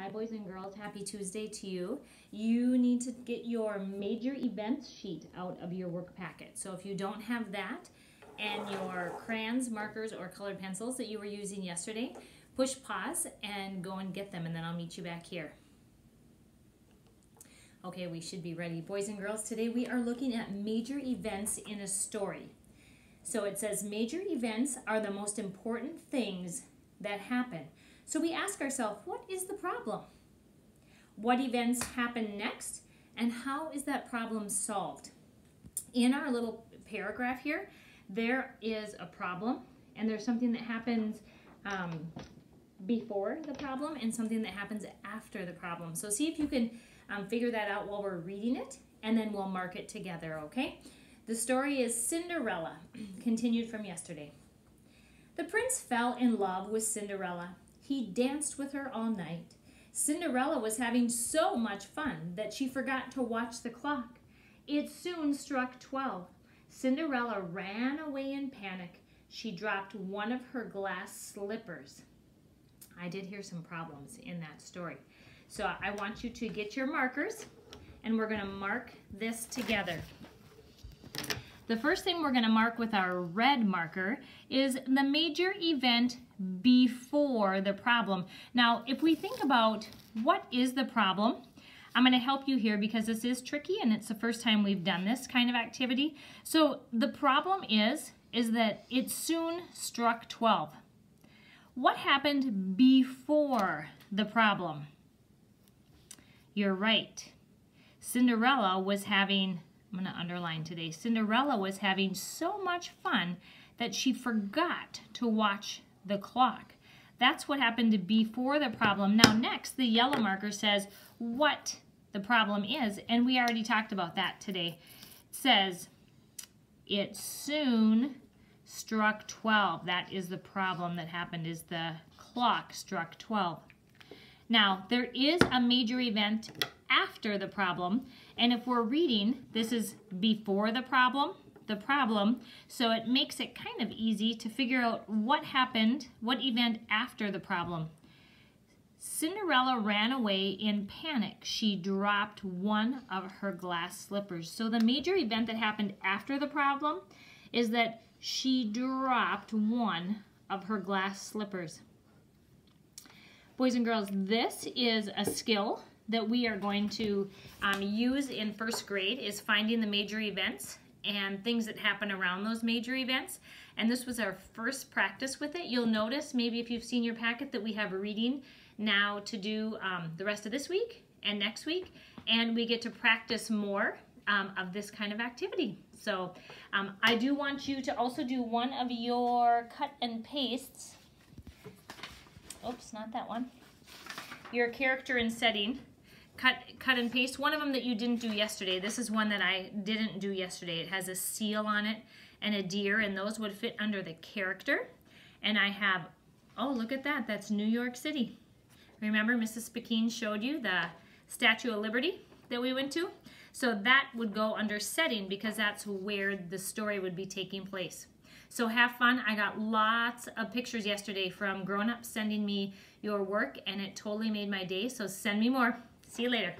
Hi boys and girls, happy Tuesday to you. You need to get your major events sheet out of your work packet. So if you don't have that and your crayons, markers, or colored pencils that you were using yesterday, push pause and go and get them, and then I'll meet you back here. Okay, we should be ready. Boys and girls, today we are looking at major events in a story. So it says major events are the most important things that happen. So we ask ourselves, what is the problem? What events happen next? And how is that problem solved? In our little paragraph here, there is a problem, and there's something that happens before the problem and something that happens after the problem. So see if you can figure that out while we're reading it, and then we'll mark it together, okay? The story is Cinderella, continued from yesterday. The prince fell in love with Cinderella. He danced with her all night. Cinderella was having so much fun that she forgot to watch the clock. It soon struck 12. Cinderella ran away in panic. She dropped one of her glass slippers. I did hear some problems in that story. So I want you to get your markers, and we're going to mark this together. The first thing we're going to mark with our red marker is the major event before the problem. Now, if we think about what is the problem, I'm going to help you here because this is tricky and it's the first time we've done this kind of activity. So the problem is that it soon struck 12. What happened before the problem? You're right. Cinderella was having, I'm going to underline today, Cinderella was having so much fun that she forgot to watch the clock. That's what happened before the problem. Now next, the yellow marker says what the problem is, and we already talked about that today. It says, it soon struck 12. That is the problem that happened, is the clock struck 12. Now, there is a major event after the problem, and if we're reading, this is before the problem, so it makes it kind of easy to figure out what happened, what event after the problem. Cinderella ran away in panic. She dropped one of her glass slippers. So the major event that happened after the problem is that she dropped one of her glass slippers. Boys and girls, this is a skill that we are going to use in first grade, is finding the major events and things that happen around those major events. And this was our first practice with it. You'll notice, maybe if you've seen your packet, that we have a reading now to do the rest of this week and next week. And we get to practice more of this kind of activity. So I do want you to also do one of your cut and pastes. Oops, not that one. Your character and setting. Cut and paste. One of them that you didn't do yesterday. This is one that I didn't do yesterday. It has a seal on it and a deer, and those would fit under the character. And I have, oh, look at that. That's New York City. Remember Mrs. Spakeen showed you the Statue of Liberty that we went to? So that would go under setting because that's where the story would be taking place. So have fun. I got lots of pictures yesterday from grown-ups sending me your work, and it totally made my day. So send me more. See you later.